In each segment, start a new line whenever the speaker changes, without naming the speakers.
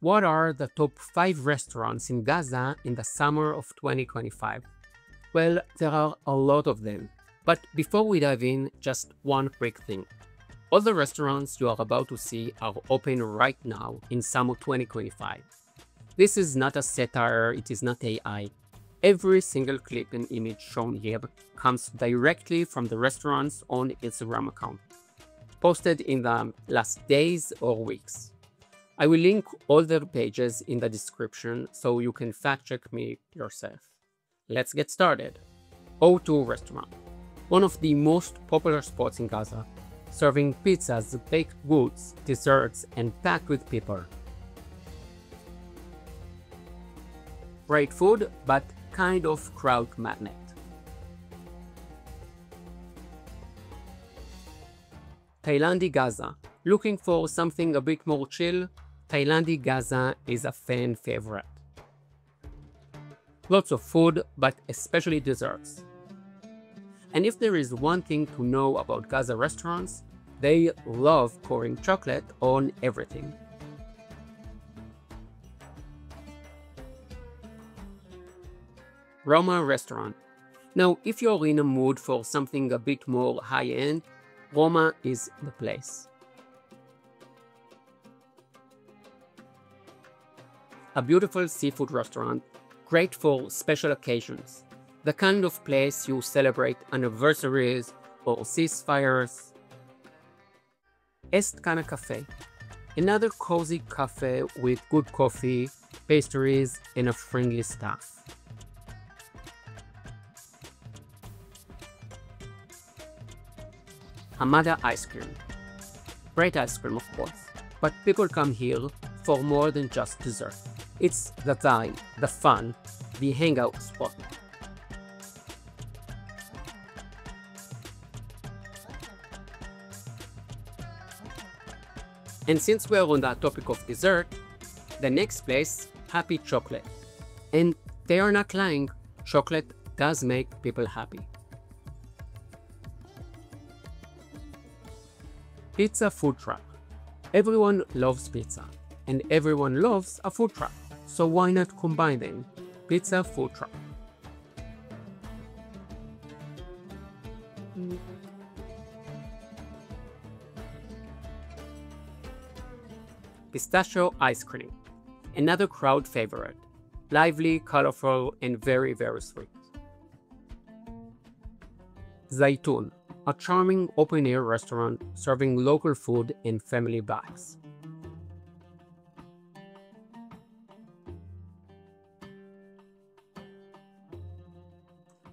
What are the top 5 restaurants in Gaza in the summer of 2025? Well, there are a lot of them. But before we dive in, just one quick thing. All the restaurants you are about to see are open right now in summer 2025. This is not a satire, it is not AI. Every single clip and image shown here comes directly from the restaurant's own Instagram account, posted in the last days or weeks. I will link all their pages in the description so you can fact check me yourself. Let's get started. O2 Restaurant, one of the most popular spots in Gaza, serving pizzas, baked goods, desserts, and packed with people. Great food, but kind of crowd magnet. Thailandi Gaza. Looking for something a bit more chill? Thailandi Gaza is a fan favorite. Lots of food, but especially desserts. And if there is one thing to know about Gaza restaurants, they love pouring chocolate on everything. Roma Restaurant. Now, if you're in a mood for something a bit more high-end, Roma is the place. A beautiful seafood restaurant, great for special occasions. The kind of place you celebrate anniversaries or ceasefires. Est Cana Cafe. Another cozy cafe with good coffee, pastries, and a friendly staff. Hamada Ice Cream. Great ice cream, of course, but people come here for more than just dessert. It's the time, the fun, the hangout spot. And since we're on the topic of dessert, the next place, Happy Chocolate. And they are not lying, chocolate does make people happy. Pizza food truck. Everyone loves pizza, and everyone loves a food truck. So why not combine them? Pizza food truck. Pistachio ice cream. Another crowd favorite. Lively, colorful, and very, very sweet. Zaytun. A charming open-air restaurant serving local food and family bags.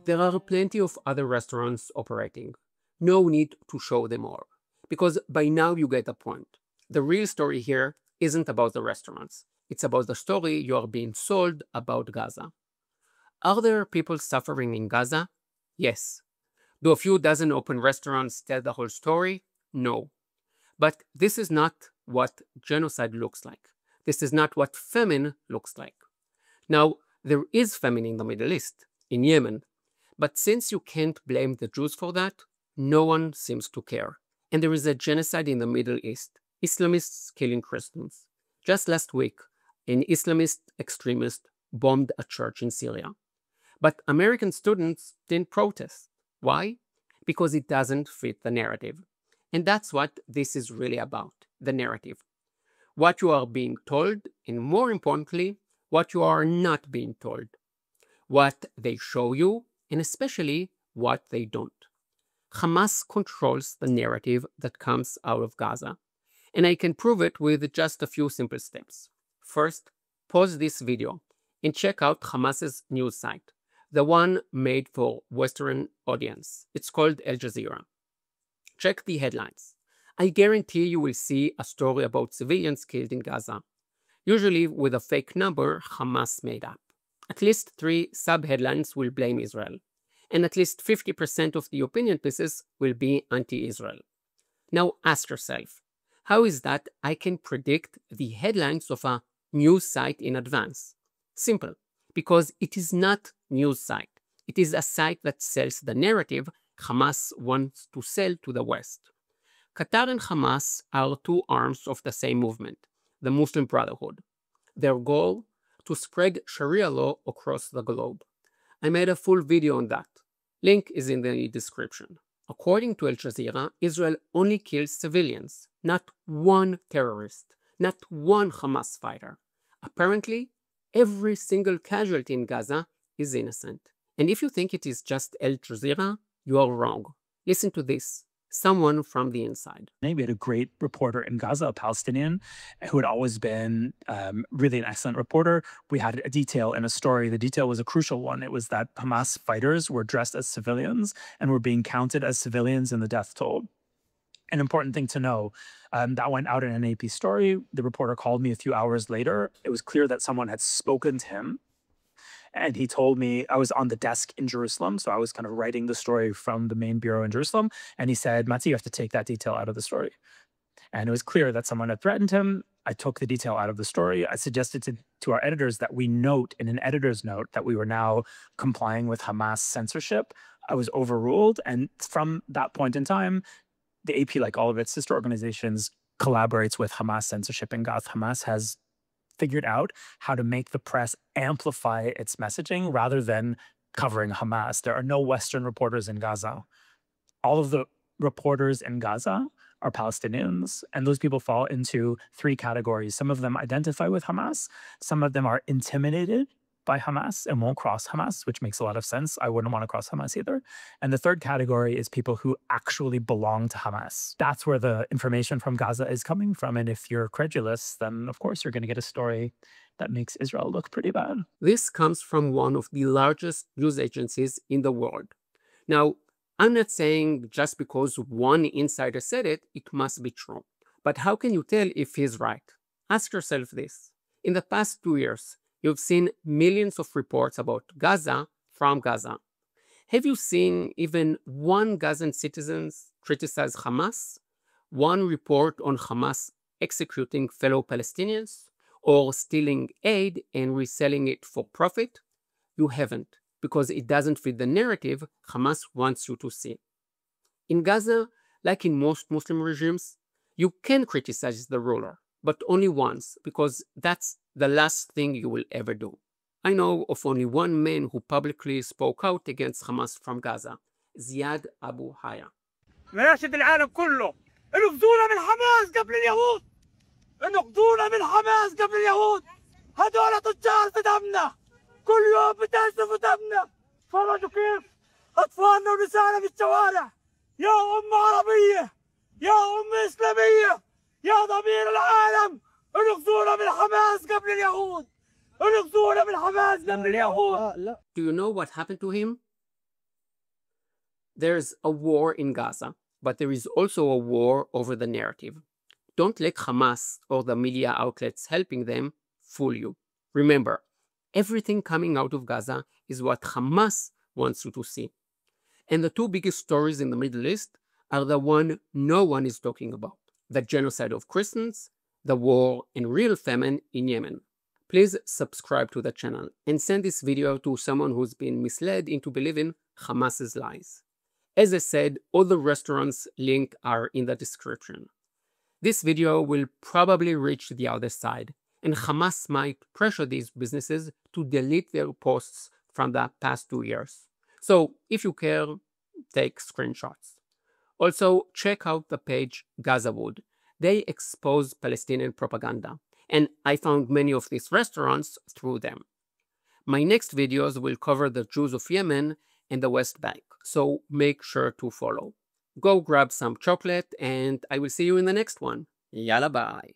There are plenty of other restaurants operating. No need to show them all, because by now you get the point. The real story here isn't about the restaurants. It's about the story you are being sold about Gaza. Are there people suffering in Gaza? Yes. Do a few dozen open restaurants tell the whole story? No. But this is not what genocide looks like. This is not what famine looks like. Now, there is famine in the Middle East, in Yemen. But since you can't blame the Jews for that, no one seems to care. And there is a genocide in the Middle East. Islamists killing Christians. Just last week, an Islamist extremist bombed a church in Syria. But American students didn't protest. Why? Because it doesn't fit the narrative. And that's what this is really about, the narrative. What you are being told, and more importantly, what you are not being told. What they show you, and especially what they don't. Hamas controls the narrative that comes out of Gaza. And I can prove it with just a few simple steps. First, pause this video and check out Hamas's news site. The one made for Western audience. It's called Al Jazeera. Check the headlines. I guarantee you will see a story about civilians killed in Gaza, usually with a fake number Hamas made up. At least 3 sub-headlines will blame Israel, and at least 50% of the opinion pieces will be anti-Israel. Now ask yourself, how is that I can predict the headlines of a news site in advance? Simple. Because it is not news site. It is a site that sells the narrative Hamas wants to sell to the West. Qatar and Hamas are 2 arms of the same movement, the Muslim Brotherhood. their goal to spread Sharia law across the globe. I made a full video on that. Link is in the description. According to Al Jazeera, Israel only kills civilians, not one terrorist, not one Hamas fighter. Apparently, every single casualty in Gaza is innocent. And if you think it is just Al Jazeera, you are wrong. Listen to this. Someone from the inside.
We had a great reporter in Gaza, a Palestinian, who had always been really an excellent reporter. We had a detail in a story. The detail was a crucial one. It was that Hamas fighters were dressed as civilians and were being counted as civilians in the death toll. An important thing to know, that went out in an AP story. The reporter called me a few hours later. It was clear that someone had spoken to him. And he told me, I was on the desk in Jerusalem, so I was kind of writing the story from the main bureau in Jerusalem. And he said, Mati, you have to take that detail out of the story. And it was clear that someone had threatened him. I took the detail out of the story. I suggested to our editors that we note in an editor's note that we were now complying with Hamas censorship. I was overruled. And from that point in time, the AP, like all of its sister organizations, collaborates with Hamas censorship in Gaza. Hamas has figured out how to make the press amplify its messaging rather than covering Hamas. There are no Western reporters in Gaza. All of the reporters in Gaza are Palestinians, and those people fall into three categories. Some of them identify with Hamas. Some of them are intimidated by Hamas and won't cross Hamas, which makes a lot of sense. I wouldn't want to cross Hamas either. And the third category is people who actually belong to Hamas. That's where the information from Gaza is coming from. And if you're credulous, then of course you're going to get a story that makes Israel look pretty bad.
This comes from one of the largest news agencies in the world. Now, I'm not saying just because one insider said it, it must be true. But how can you tell if he's right? Ask yourself this. In the past 2 years, you've seen millions of reports about Gaza from Gaza. Have you seen even one Gazan citizen criticize Hamas? One report on Hamas executing fellow Palestinians? Or stealing aid and reselling it for profit? You haven't, because it doesn't fit the narrative Hamas wants you to see. In Gaza, like in most Muslim regimes, you can criticize the ruler, but only once, because that's the last thing you will ever do. I know of only one man who publicly spoke out against Hamas from Gaza, Ziad Abu Haya.
مناشد العالم كله انقذونا من حماس قبل اليهود انقذونا من حماس قبل اليهود هذول تجار في دمنا كل يوم بتنزفوا دمنا فرجوا كيف اطفالنا ونسائنا في الشوارع يا أمة عربية يا أمة إسلامية يا ضمير العالم انقذونا من حماس قبل اليهود انقذونا من حماس قبل اليهود.
Do you know what happened to him? There's a war in Gaza, but there is also a war over the narrative. Don't let Hamas or the media outlets helping them fool you. Remember, everything coming out of Gaza is what Hamas wants you to see. And the two biggest stories in the Middle East are the one no one is talking about: the genocide of Christians, the war and real famine in Yemen. Please subscribe to the channel and send this video to someone who's been misled into believing Hamas's lies. As I said, all the restaurants' links are in the description. This video will probably reach the other side, and Hamas might pressure these businesses to delete their posts from the past 2 years. So if you care, take screenshots. Also, check out the page Gazawood. They expose Palestinian propaganda, and I found many of these restaurants through them. My next videos will cover the Jews of Yemen and the West Bank, so make sure to follow. Go grab some chocolate, and I will see you in the next one. Yalla bye.